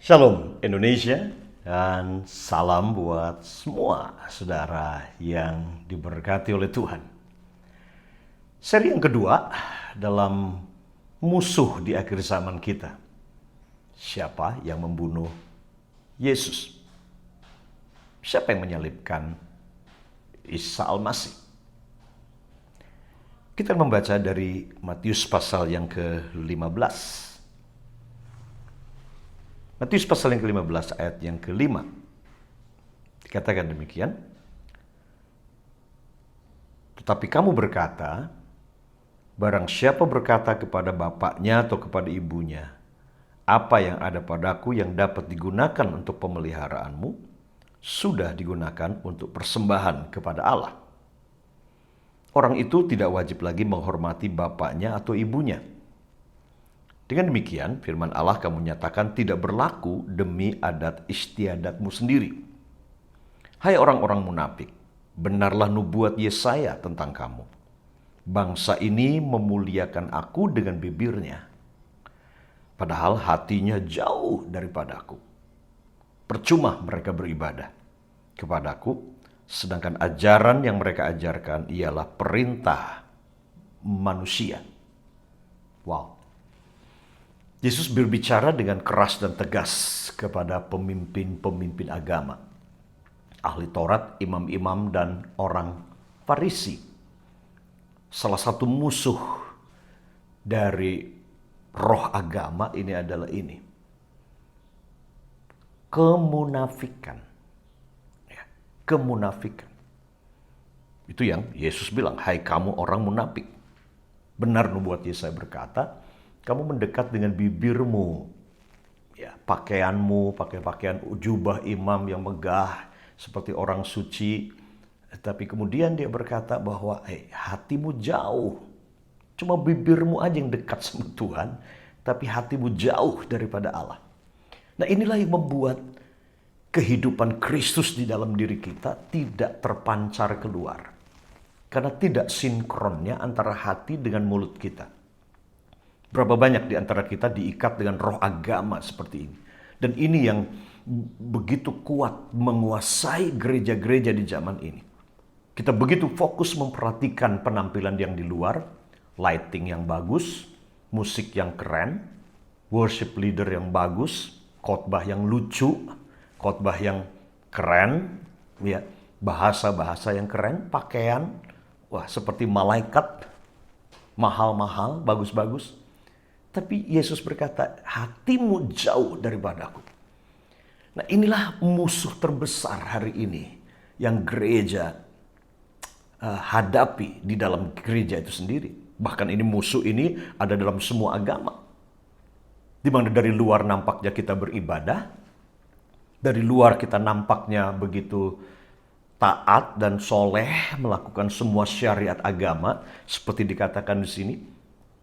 Shalom Indonesia dan salam buat semua saudara yang diberkati oleh Tuhan. Seri yang kedua dalam musuh di akhir zaman kita. Siapa yang membunuh Yesus? Siapa yang menyalibkan Isa Al-Masih? Kita membaca dari Matius pasal yang ke-15. Matius pasal yang ke-15 ayat yang ke-5. Dikatakan demikian. Tetapi kamu berkata, barang siapa berkata kepada bapaknya atau kepada ibunya, apa yang ada padaku yang dapat digunakan untuk pemeliharaanmu, sudah digunakan untuk persembahan kepada Allah. Orang itu tidak wajib lagi menghormati bapaknya atau ibunya. Dengan demikian, firman Allah kamu nyatakan tidak berlaku demi adat istiadatmu sendiri. Hai orang-orang munafik, benarlah nubuat Yesaya tentang kamu. Bangsa ini memuliakan aku dengan bibirnya, padahal hatinya jauh daripadaku. Percuma mereka beribadah kepadaku, sedangkan ajaran yang mereka ajarkan ialah perintah manusia. Wow. Yesus berbicara dengan keras dan tegas kepada pemimpin-pemimpin agama, ahli Taurat, imam-imam, dan orang Farisi. Salah satu musuh dari roh agama ini adalah ini. Kemunafikan. Ya, kemunafikan. Itu yang Yesus bilang, hai kamu orang munafik. Benar nubuat Yesaya berkata, kamu mendekat dengan bibirmu, ya, pakaianmu, pakai pakaian jubah imam yang megah seperti orang suci. Tapi kemudian dia berkata bahwa hatimu jauh. Cuma bibirmu aja yang dekat sama Tuhan, tapi hatimu jauh daripada Allah. Nah, inilah yang membuat kehidupan Kristus di dalam diri kita tidak terpancar keluar. Karena tidak sinkronnya antara hati dengan mulut kita. Berapa banyak di antara kita diikat dengan roh agama seperti ini. Dan ini yang begitu kuat menguasai gereja-gereja di zaman ini. Kita begitu fokus memperhatikan penampilan yang di luar, lighting yang bagus, musik yang keren, worship leader yang bagus, khotbah yang lucu, khotbah yang keren, ya, bahasa-bahasa yang keren, pakaian, wah seperti malaikat, mahal-mahal, bagus-bagus. Tapi Yesus berkata, hatimu jauh daripadaku. Nah, inilah musuh terbesar hari ini yang gereja hadapi di dalam gereja itu sendiri. Bahkan ini musuh ini ada dalam semua agama. Di mana dari luar nampaknya kita beribadah, dari luar kita nampaknya begitu taat dan soleh melakukan semua syariat agama seperti dikatakan di sini.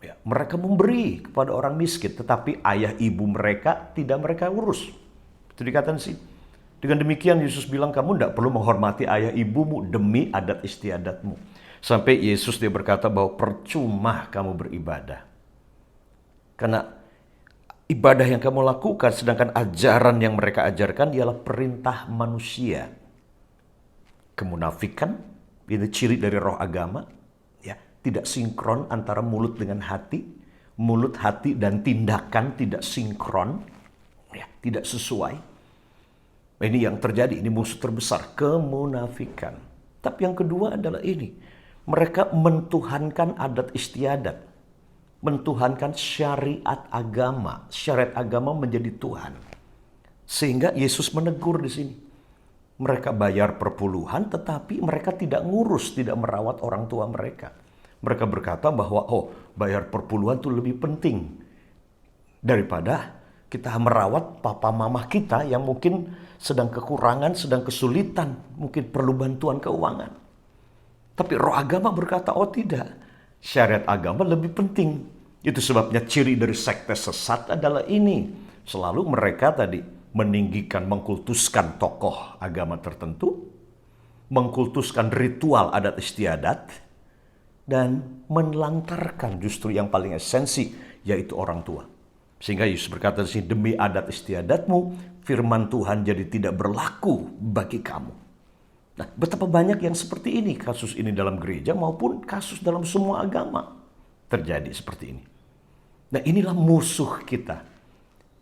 Ya, mereka memberi kepada orang miskin, tetapi ayah ibu mereka tidak mereka urus. Itu dikatakan sih. Dengan demikian Yesus bilang kamu tidak perlu menghormati ayah ibumu demi adat istiadatmu. Sampai Yesus dia berkata bahwa percuma kamu beribadah. Karena ibadah yang kamu lakukan sedangkan ajaran yang mereka ajarkan ialah perintah manusia. Kemunafikan, itu ciri dari roh agama. Tidak sinkron antara mulut dengan hati, mulut, hati, dan tindakan tidak sinkron, ya, tidak sesuai. Ini yang terjadi, ini musuh terbesar, kemunafikan. Tapi yang kedua adalah ini, mereka mentuhankan adat istiadat, mentuhankan syariat agama menjadi Tuhan. Sehingga Yesus menegur di sini. Mereka bayar perpuluhan, tetapi mereka tidak ngurus, tidak merawat orang tua mereka. Mereka berkata bahwa bayar perpuluhan itu lebih penting daripada kita merawat papa mama kita yang mungkin sedang kekurangan, sedang kesulitan, mungkin perlu bantuan keuangan. Tapi roh agama berkata, tidak, syariat agama lebih penting. Itu sebabnya ciri dari sekte sesat adalah ini. Selalu mereka tadi meninggikan, mengkultuskan tokoh agama tertentu, mengkultuskan ritual adat istiadat, dan menelantarkan justru yang paling esensi, yaitu orang tua. Sehingga Yesus berkata di sini, demi adat istiadatmu, firman Tuhan jadi tidak berlaku bagi kamu. Nah, betapa banyak yang seperti ini, kasus ini dalam gereja maupun kasus dalam semua agama terjadi seperti ini. Nah, inilah musuh kita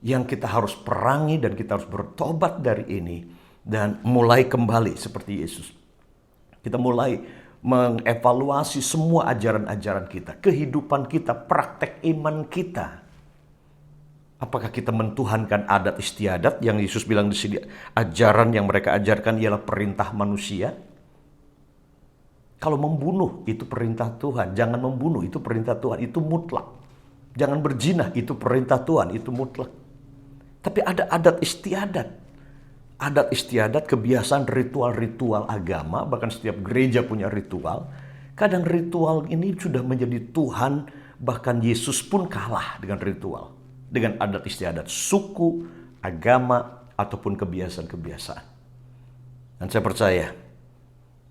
yang kita harus perangi dan kita harus bertobat dari ini dan mulai kembali seperti Yesus. Kita mulai mengevaluasi semua ajaran-ajaran kita, kehidupan kita, praktek iman kita. Apakah kita mentuhankan adat istiadat yang Yesus bilang di sini, ajaran yang mereka ajarkan ialah perintah manusia? Kalau membunuh itu perintah Tuhan, jangan membunuh itu perintah Tuhan, itu mutlak. Jangan berzina itu perintah Tuhan, itu mutlak. Tapi ada adat istiadat. Adat istiadat, kebiasaan, ritual-ritual agama, bahkan setiap gereja punya ritual. Kadang ritual ini sudah menjadi Tuhan, bahkan Yesus pun kalah dengan ritual. Dengan adat istiadat, suku, agama, ataupun kebiasaan-kebiasaan. Dan saya percaya,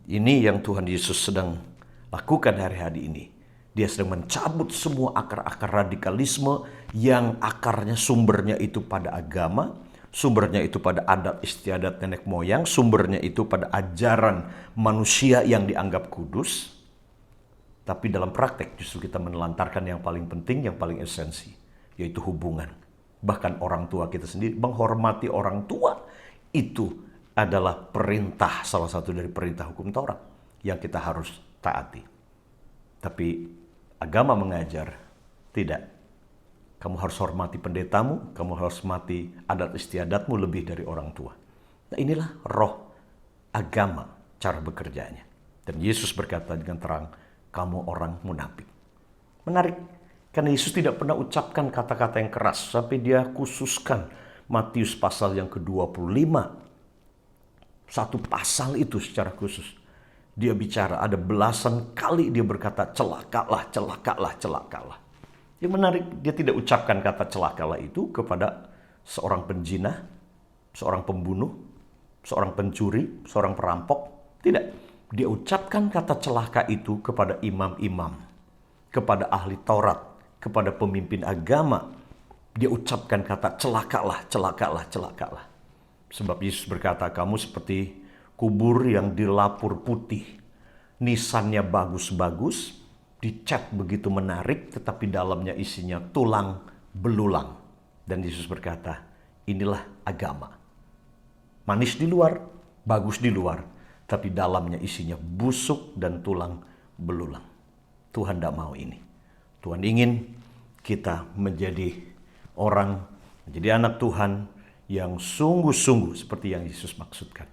ini yang Tuhan Yesus sedang lakukan hari-hari ini. Dia sedang mencabut semua akar-akar radikalisme yang akarnya sumbernya itu pada agama, sumbernya itu pada adat istiadat nenek moyang, sumbernya itu pada ajaran manusia yang dianggap kudus. Tapi dalam praktek justru kita menelantarkan yang paling penting, yang paling esensi, yaitu hubungan. Bahkan orang tua kita sendiri, menghormati orang tua, itu adalah perintah, salah satu dari perintah hukum Taurat yang kita harus taati. Tapi agama mengajar, tidak. Kamu harus hormati pendetamu, kamu harus hormati adat istiadatmu lebih dari orang tua. Nah, inilah roh agama, cara bekerjanya. Dan Yesus berkata dengan terang, kamu orang munafik. Menarik, karena Yesus tidak pernah ucapkan kata-kata yang keras, sampai dia khususkan Matius pasal yang ke-25. Satu pasal itu secara khusus. Dia bicara, ada belasan kali dia berkata, celakalah, celakalah, celakalah. Yang menarik, dia tidak ucapkan kata celakalah itu kepada seorang penjinah, seorang pembunuh, seorang pencuri, seorang perampok. Tidak. Dia ucapkan kata celaka itu kepada imam-imam, kepada ahli Taurat, kepada pemimpin agama. Dia ucapkan kata celakalah, celakalah, celakalah. Sebab Yesus berkata, kamu seperti kubur yang dilapur putih. Nisannya bagus-bagus, dicat begitu menarik, tetapi dalamnya isinya tulang belulang. Dan Yesus berkata, inilah agama. Manis di luar, bagus di luar, tapi dalamnya isinya busuk dan tulang belulang. Tuhan tidak mau ini. Tuhan ingin kita menjadi orang, menjadi anak Tuhan yang sungguh-sungguh seperti yang Yesus maksudkan.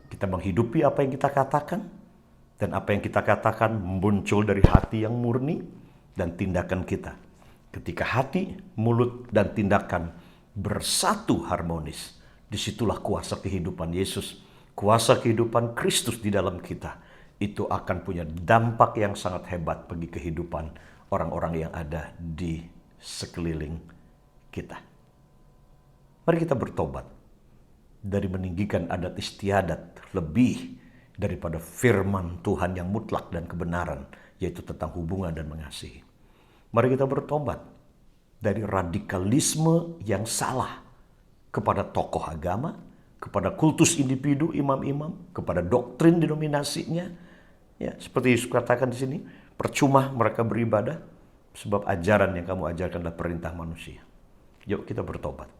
Kita menghidupi apa yang kita katakan, dan apa yang kita katakan muncul dari hati yang murni dan tindakan kita. Ketika hati, mulut, dan tindakan bersatu harmonis, disitulah kuasa kehidupan Yesus, kuasa kehidupan Kristus di dalam kita. Itu akan punya dampak yang sangat hebat bagi kehidupan orang-orang yang ada di sekeliling kita. Mari kita bertobat dari meninggikan adat istiadat lebih daripada firman Tuhan yang mutlak dan kebenaran, yaitu tentang hubungan dan mengasihi. Mari kita bertobat dari radikalisme yang salah kepada tokoh agama, kepada kultus individu, imam-imam, kepada doktrin denominasinya. Ya, seperti Yesus katakan di sini, percuma mereka beribadah sebab ajaran yang kamu ajarkan adalah perintah manusia. Yuk kita bertobat.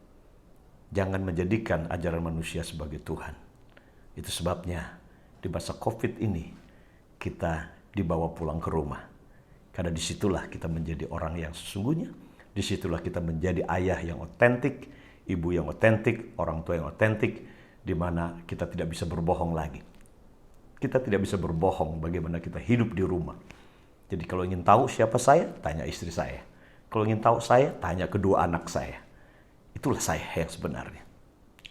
Jangan menjadikan ajaran manusia sebagai Tuhan. Itu sebabnya di masa COVID ini kita dibawa pulang ke rumah. Karena disitulah kita menjadi orang yang sesungguhnya. Disitulah kita menjadi ayah yang otentik, ibu yang otentik, orang tua yang otentik, di mana kita tidak bisa berbohong lagi. Kita tidak bisa berbohong bagaimana kita hidup di rumah. Jadi kalau ingin tahu siapa saya, tanya istri saya. Kalau ingin tahu saya, tanya kedua anak saya. Itulah saya yang sebenarnya.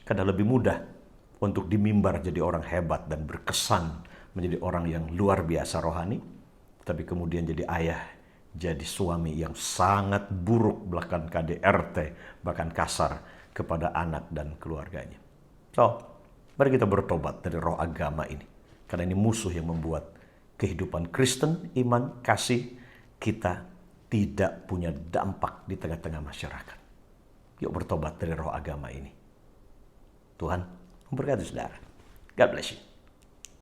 Karena lebih mudah untuk dimimbar jadi orang hebat dan berkesan menjadi orang yang luar biasa rohani. Tapi kemudian jadi ayah, jadi suami yang sangat buruk, bahkan KDRT, bahkan kasar kepada anak dan keluarganya. So, mari kita bertobat dari roh agama ini. Karena ini musuh yang membuat kehidupan Kristen, iman, kasih kita tidak punya dampak di tengah-tengah masyarakat. Yuk bertobat dari roh agama ini. Tuhan memberkati saudara. God bless you.